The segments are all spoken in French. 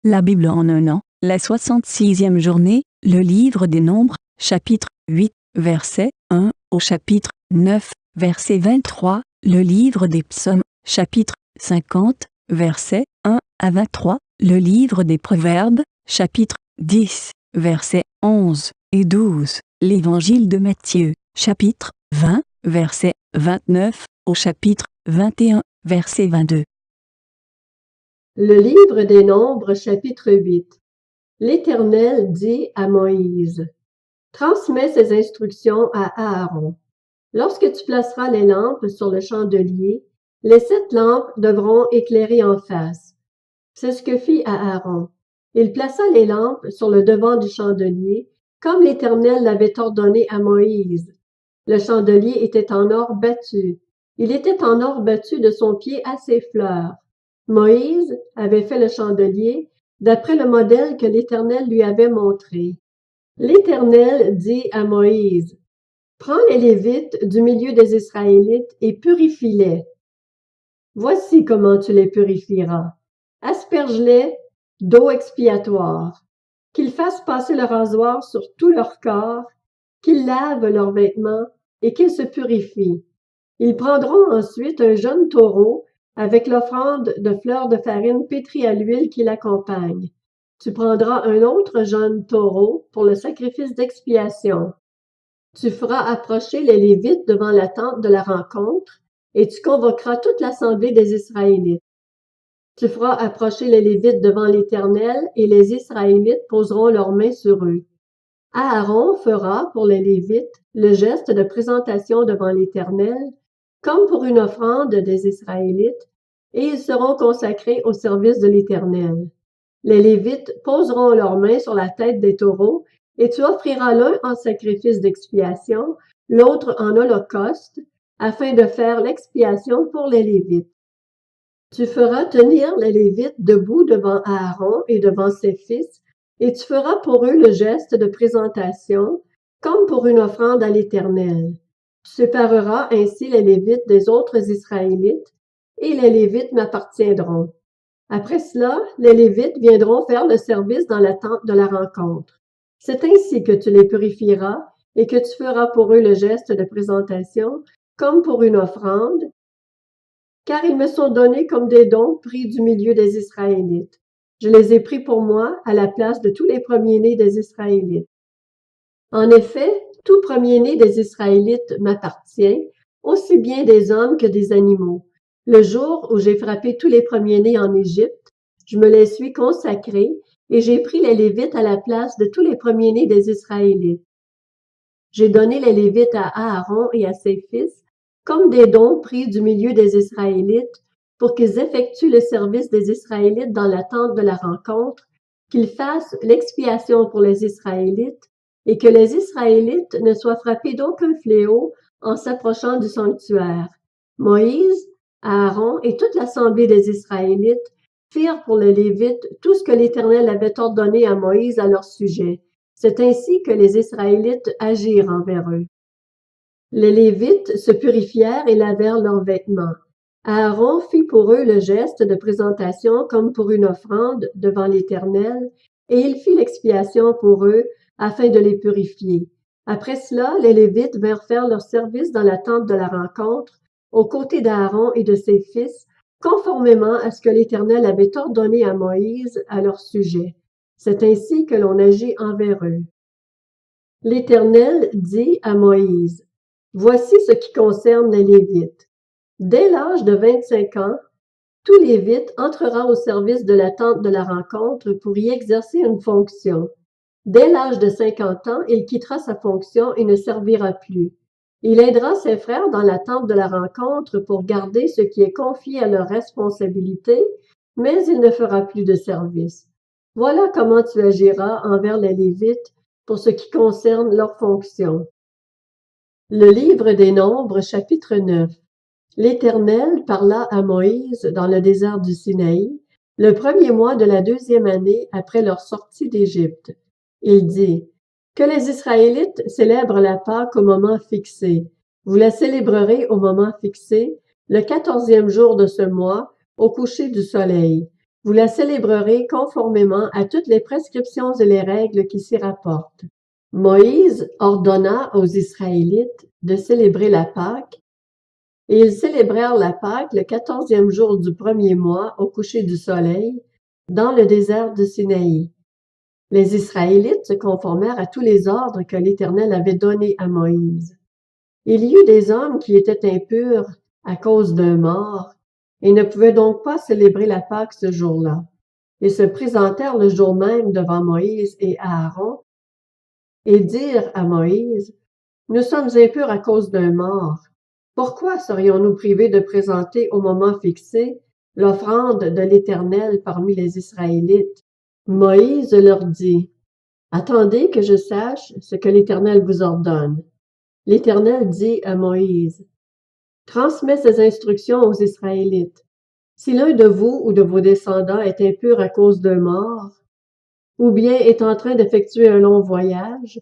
La Bible en un an, la 66e journée, le livre des Nombres, chapitre 8, verset 1 au chapitre 9, verset 23, le livre des Psaumes, chapitre 50, verset 1 à 23, le livre des Proverbes, chapitre 10, versets 11 et 12, l'évangile de Matthieu, chapitre 20, verset 29 au chapitre 21, verset 22. Le livre des Nombres, chapitre 8. L'Éternel dit à Moïse: transmets ces instructions à Aaron. Lorsque tu placeras les lampes sur le chandelier, les 7 lampes devront éclairer en face. C'est ce que fit Aaron. Il plaça les lampes sur le devant du chandelier, comme l'Éternel l'avait ordonné à Moïse. Le chandelier était en or battu. Il était en or battu de son pied à ses fleurs. Moïse avait fait le chandelier d'après le modèle que l'Éternel lui avait montré. L'Éternel dit à Moïse: prends les Lévites du milieu des Israélites et purifie-les. Voici comment tu les purifieras. Asperge-les d'eau expiatoire, qu'ils fassent passer le rasoir sur tout leur corps, qu'ils lavent leurs vêtements et qu'ils se purifient. Ils prendront ensuite un jeune taureau avec l'offrande de fleurs de farine pétrie à l'huile qui l'accompagne. Tu prendras un autre jeune taureau pour le sacrifice d'expiation. Tu feras approcher les Lévites devant la tente de la rencontre et tu convoqueras toute l'assemblée des Israélites. Tu feras approcher les Lévites devant l'Éternel et les Israélites poseront leurs mains sur eux. Aaron fera pour les Lévites le geste de présentation devant l'Éternel, comme pour une offrande des Israélites, et ils seront consacrés au service de l'Éternel. Les Lévites poseront leurs mains sur la tête des taureaux, et tu offriras l'un en sacrifice d'expiation, l'autre en holocauste, afin de faire l'expiation pour les Lévites. Tu feras tenir les Lévites debout devant Aaron et devant ses fils, et tu feras pour eux le geste de présentation, comme pour une offrande à l'Éternel. Tu sépareras ainsi les Lévites des autres Israélites, et les Lévites m'appartiendront. Après cela, les Lévites viendront faire le service dans la tente de la rencontre. C'est ainsi que tu les purifieras et que tu feras pour eux le geste de présentation, comme pour une offrande, car ils me sont donnés comme des dons pris du milieu des Israélites. Je les ai pris pour moi à la place de tous les premiers-nés des Israélites. En effet, tout premier-né des Israélites m'appartient, aussi bien des hommes que des animaux. Le jour où j'ai frappé tous les premiers-nés en Égypte, je me les suis consacrés et j'ai pris les Lévites à la place de tous les premiers-nés des Israélites. J'ai donné les Lévites à Aaron et à ses fils comme des dons pris du milieu des Israélites pour qu'ils effectuent le service des Israélites dans la tente de la rencontre, qu'ils fassent l'expiation pour les Israélites et que les Israélites ne soient frappés d'aucun fléau en s'approchant du sanctuaire. Moïse, Aaron et toute l'assemblée des Israélites firent pour les Lévites tout ce que l'Éternel avait ordonné à Moïse à leur sujet. C'est ainsi que les Israélites agirent envers eux. Les Lévites se purifièrent et lavèrent leurs vêtements. Aaron fit pour eux le geste de présentation comme pour une offrande devant l'Éternel, et il fit l'expiation pour eux afin de les purifier. Après cela, les Lévites vinrent faire leur service dans la tente de la rencontre, aux côtés d'Aaron et de ses fils, conformément à ce que l'Éternel avait ordonné à Moïse à leur sujet. C'est ainsi que l'on agit envers eux. L'Éternel dit à Moïse: voici ce qui concerne les Lévites. Dès l'âge de 25 ans, tout Lévite entrera au service de la tente de la rencontre pour y exercer une fonction. Dès l'âge de 50 ans, il quittera sa fonction et ne servira plus. Il aidera ses frères dans la tente de la rencontre pour garder ce qui est confié à leur responsabilité, mais il ne fera plus de service. Voilà comment tu agiras envers les Lévites pour ce qui concerne leur fonction. Le livre des Nombres, chapitre 9. L'Éternel parla à Moïse dans le désert du Sinaï, le 1er mois de la 2e année après leur sortie d'Égypte. Il dit: que les Israélites célèbrent la Pâque au moment fixé. Vous la célébrerez au moment fixé, le 14e jour de ce mois, au coucher du soleil. Vous la célébrerez conformément à toutes les prescriptions et les règles qui s'y rapportent. Moïse ordonna aux Israélites de célébrer la Pâque, et ils célébrèrent la Pâque le 14e jour du premier mois au coucher du soleil, dans le désert de Sinaï. Les Israélites se conformèrent à tous les ordres que l'Éternel avait donnés à Moïse. Il y eut des hommes qui étaient impurs à cause d'un mort, et ne pouvaient donc pas célébrer la Pâque ce jour-là. Ils se présentèrent le jour même devant Moïse et Aaron, et dirent à Moïse, « Nous sommes impurs à cause d'un mort. Pourquoi serions-nous privés de présenter au moment fixé l'offrande de l'Éternel parmi les Israélites? » Moïse leur dit, « Attendez que je sache ce que l'Éternel vous ordonne. » L'Éternel dit à Moïse, « Transmets ces instructions aux Israélites. Si l'un de vous ou de vos descendants est impur à cause d'un mort, ou bien est en train d'effectuer un long voyage,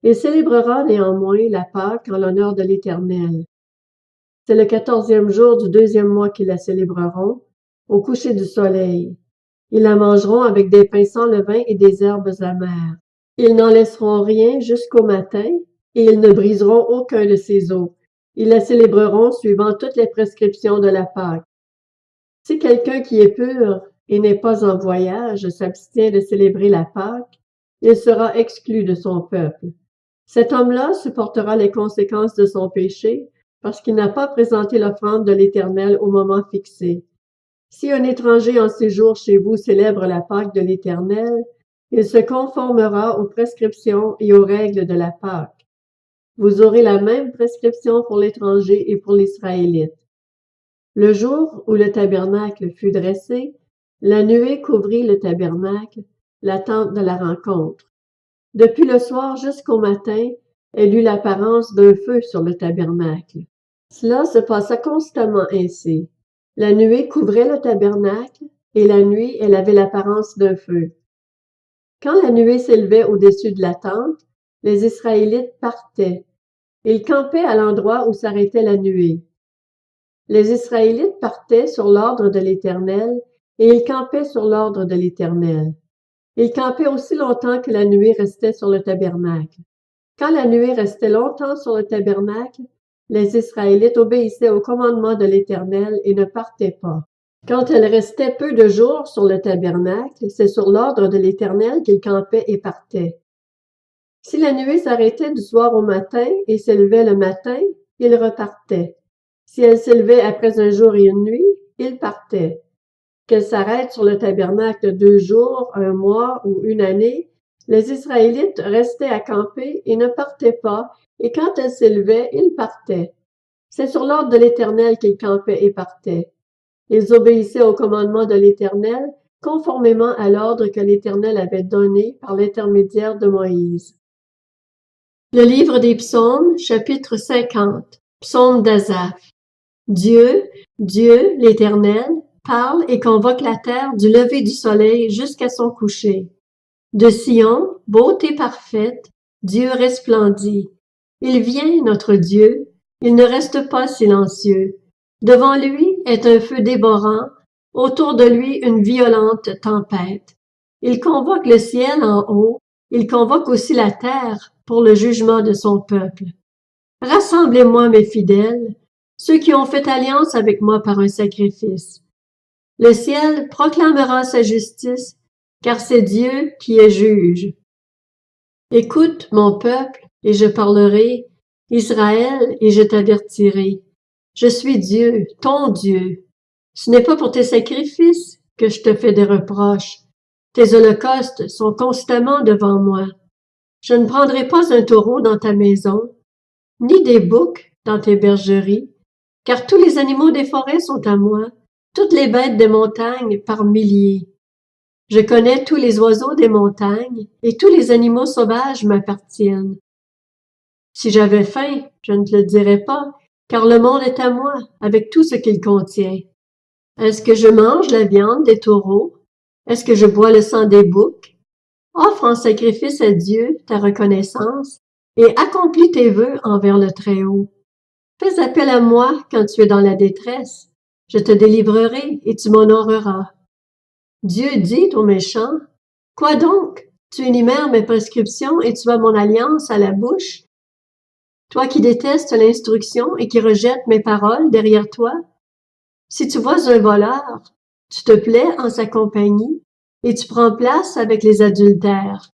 il célébrera néanmoins la Pâque en l'honneur de l'Éternel. C'est le 14e jour du 2e mois qu'ils la célébreront, au coucher du soleil. Ils la mangeront avec des pains sans levain et des herbes amères. Ils n'en laisseront rien jusqu'au matin, et ils ne briseront aucun de ses os. Ils la célébreront suivant toutes les prescriptions de la Pâque. Si quelqu'un qui est pur et n'est pas en voyage s'abstient de célébrer la Pâque, il sera exclu de son peuple. Cet homme-là supportera les conséquences de son péché parce qu'il n'a pas présenté l'offrande de l'Éternel au moment fixé. Si un étranger en séjour chez vous célèbre la Pâque de l'Éternel, il se conformera aux prescriptions et aux règles de la Pâque. Vous aurez la même prescription pour l'étranger et pour l'Israélite. Le jour où le tabernacle fut dressé, la nuée couvrit le tabernacle, la tente de la rencontre. Depuis le soir jusqu'au matin, elle eut l'apparence d'un feu sur le tabernacle. Cela se passa constamment ainsi. La nuée couvrait le tabernacle, et la nuit elle avait l'apparence d'un feu. Quand la nuée s'élevait au-dessus de la tente, les Israélites partaient. Ils campaient à l'endroit où s'arrêtait la nuée. Les Israélites partaient sur l'ordre de l'Éternel, et ils campaient sur l'ordre de l'Éternel. Ils campaient aussi longtemps que la nuée restait sur le tabernacle. Quand la nuée restait longtemps sur le tabernacle, les Israélites obéissaient au commandement de l'Éternel et ne partaient pas. Quand elle restait peu de jours sur le tabernacle, c'est sur l'ordre de l'Éternel qu'ils campaient et partaient. Si la nuée s'arrêtait du soir au matin et s'élevait le matin, ils repartaient. Si elle s'élevait après un jour et une nuit, ils partaient. Qu'elle s'arrête sur le tabernacle 2 jours, 1 mois ou 1 année, les Israélites restaient à camper et ne partaient pas, et quand elle s'élevait, ils partaient. C'est sur l'ordre de l'Éternel qu'ils campaient et partaient. Ils obéissaient au commandement de l'Éternel, conformément à l'ordre que l'Éternel avait donné par l'intermédiaire de Moïse. Le livre des Psaumes, chapitre 50. Psaume d'Asaph. Dieu, l'Éternel, parle et convoque la terre du lever du soleil jusqu'à son coucher. De Sion, beauté parfaite, Dieu resplendit. Il vient, notre Dieu, il ne reste pas silencieux. Devant lui est un feu dévorant, autour de lui une violente tempête. Il convoque le ciel en haut, il convoque aussi la terre pour le jugement de son peuple. Rassemblez-moi, mes fidèles, ceux qui ont fait alliance avec moi par un sacrifice. Le ciel proclamera sa justice, car c'est Dieu qui est juge. Écoute, mon peuple, et je parlerai, Israël, et je t'avertirai. Je suis Dieu, ton Dieu. Ce n'est pas pour tes sacrifices que je te fais des reproches. Tes holocaustes sont constamment devant moi. Je ne prendrai pas un taureau dans ta maison, ni des boucs dans tes bergeries, car tous les animaux des forêts sont à moi, toutes les bêtes des montagnes par milliers. Je connais tous les oiseaux des montagnes, et tous les animaux sauvages m'appartiennent. Si j'avais faim, je ne te le dirais pas, car le monde est à moi, avec tout ce qu'il contient. Est-ce que je mange la viande des taureaux? Est-ce que je bois le sang des boucs? Offre en sacrifice à Dieu ta reconnaissance, et accomplis tes vœux envers le Très-Haut. Fais appel à moi quand tu es dans la détresse. Je te délivrerai et tu m'honoreras. Dieu dit aux méchants, « Quoi donc? Tu énumères mes prescriptions et tu as mon alliance à la bouche? Toi qui détestes l'instruction et qui rejettes mes paroles derrière toi? Si tu vois un voleur, tu te plais en sa compagnie et tu prends place avec les adultères.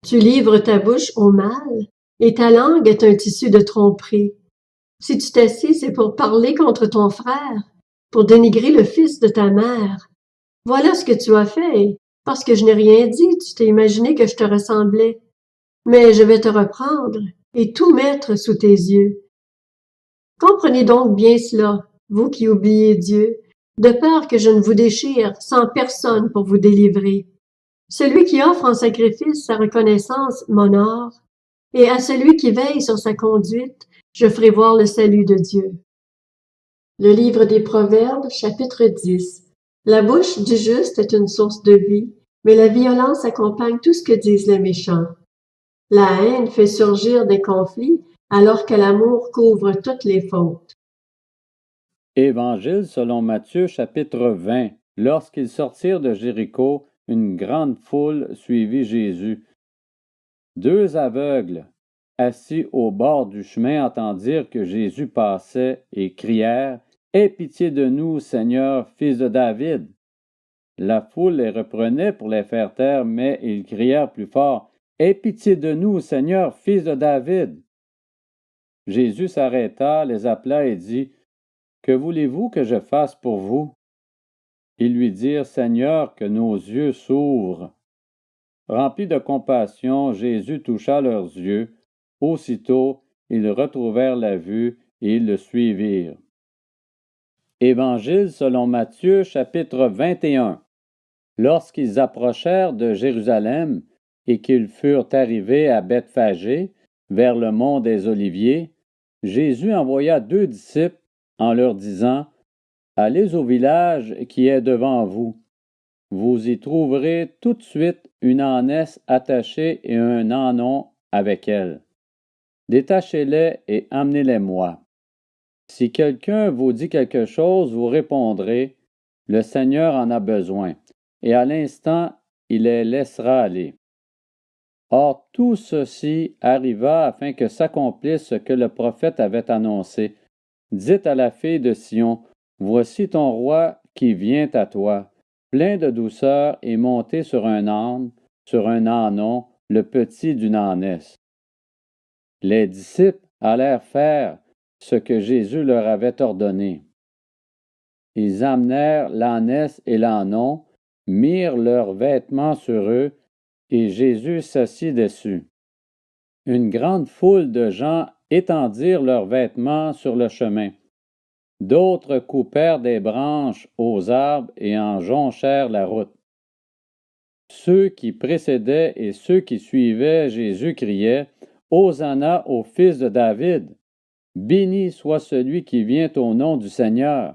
Tu livres ta bouche au mal et ta langue est un tissu de tromperie. Si tu t'assis, c'est pour parler contre ton frère, pour dénigrer le fils de ta mère. Voilà ce que tu as fait, parce que je n'ai rien dit, tu t'es imaginé que je te ressemblais. Mais je vais te reprendre et tout mettre sous tes yeux. Comprenez donc bien cela, vous qui oubliez Dieu, de peur que je ne vous déchire sans personne pour vous délivrer. Celui qui offre en sacrifice sa reconnaissance m'honore, et à celui qui veille sur sa conduite, je ferai voir le salut de Dieu. Le livre des Proverbes, chapitre 10. La bouche du juste est une source de vie, mais la violence accompagne tout ce que disent les méchants. La haine fait surgir des conflits, alors que l'amour couvre toutes les fautes. Évangile selon Matthieu, chapitre 20. Lorsqu'ils sortirent de Jéricho, une grande foule suivit Jésus. Deux aveugles, assis au bord du chemin, entendirent que Jésus passait et crièrent « Aie pitié de nous, Seigneur, fils de David !» La foule les reprenait pour les faire taire, mais ils crièrent plus fort « Aie pitié de nous, Seigneur, fils de David !» Jésus s'arrêta, les appela et dit « Que voulez-vous que je fasse pour vous? » Ils lui dirent « Seigneur, que nos yeux s'ouvrent. » Rempli de compassion, Jésus toucha leurs yeux. Aussitôt, ils retrouvèrent la vue et ils le suivirent. Évangile selon Matthieu, chapitre 21. Lorsqu'ils approchèrent de Jérusalem et qu'ils furent arrivés à Bethphagée, vers le mont des Oliviers, Jésus envoya 2 disciples en leur disant « Allez au village qui est devant vous. Vous y trouverez tout de suite une ânesse attachée et un ânon avec elle. Détachez-les et amenez-les-moi. Si quelqu'un vous dit quelque chose, vous répondrez, le Seigneur en a besoin, et à l'instant, il les laissera aller. » Or, tout ceci arriva afin que s'accomplisse ce que le prophète avait annoncé. Dites à la fille de Sion, voici ton roi qui vient à toi, plein de douceur et monté sur un âne, sur un ânon, le petit d'une ânesse. Les disciples allèrent faire ce que Jésus leur avait ordonné. Ils amenèrent l'ânesse et l'ânon, mirent leurs vêtements sur eux, et Jésus s'assit dessus. Une grande foule de gens étendirent leurs vêtements sur le chemin. D'autres coupèrent des branches aux arbres et en jonchèrent la route. Ceux qui précédaient et ceux qui suivaient Jésus criaient « Hosanna au fils de David! Béni soit celui qui vient au nom du Seigneur!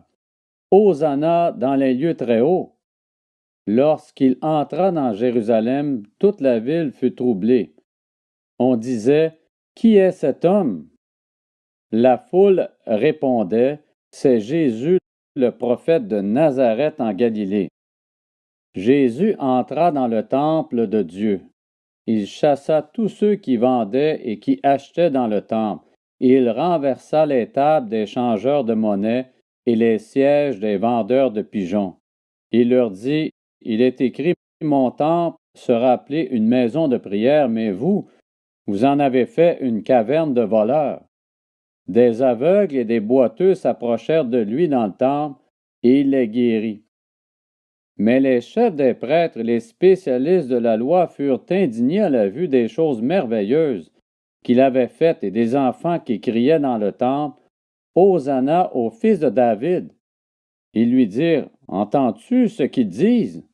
Hosanna dans les lieux très hauts! » Lorsqu'il entra dans Jérusalem, toute la ville fut troublée. On disait « Qui est cet homme? » La foule répondait « C'est Jésus, le prophète de Nazareth en Galilée. » Jésus entra dans le temple de Dieu. Il chassa tous ceux qui vendaient et qui achetaient dans le temple, et il renversa les tables des changeurs de monnaie et les sièges des vendeurs de pigeons. Il leur dit, il est écrit, mon temple sera appelé une maison de prière, mais vous en avez fait une caverne de voleurs. Des aveugles et des boiteux s'approchèrent de lui dans le temple, et il les guérit. Mais les chefs des prêtres et les spécialistes de la loi furent indignés à la vue des choses merveilleuses qu'il avait faites et des enfants qui criaient dans le temple, « Hosanna au fils de David !» Ils lui dirent, « Entends-tu ce qu'ils disent? »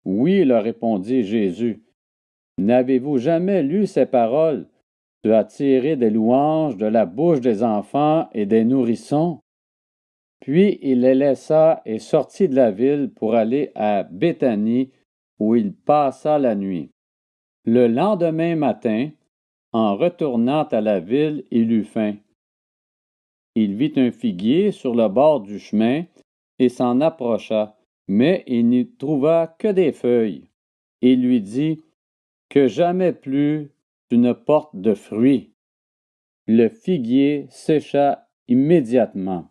« Oui, leur répondit Jésus. « N'avez-vous jamais lu ces paroles? Tu as tiré des louanges de la bouche des enfants et des nourrissons. » Puis il les laissa et sortit de la ville pour aller à Béthanie, où il passa la nuit. Le lendemain matin, en retournant à la ville, il eut faim. Il vit un figuier sur le bord du chemin et s'en approcha. Mais il n'y trouva que des feuilles. Il lui dit, que jamais plus tu ne portes de fruits. Le figuier sécha immédiatement.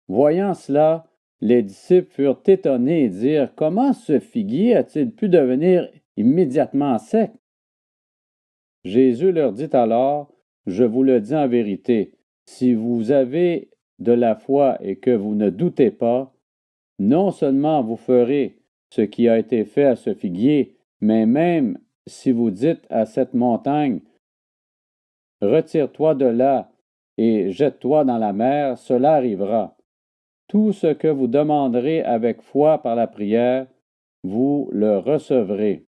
Voyant cela, les disciples furent étonnés et dirent, comment ce figuier a-t-il pu devenir immédiatement sec? Jésus leur dit alors, je vous le dis en vérité, si vous avez de la foi et que vous ne doutez pas, non seulement vous ferez ce qui a été fait à ce figuier, mais même si vous dites à cette montagne, retire-toi de là et jette-toi dans la mer, cela arrivera. Tout ce que vous demanderez avec foi par la prière, vous le recevrez.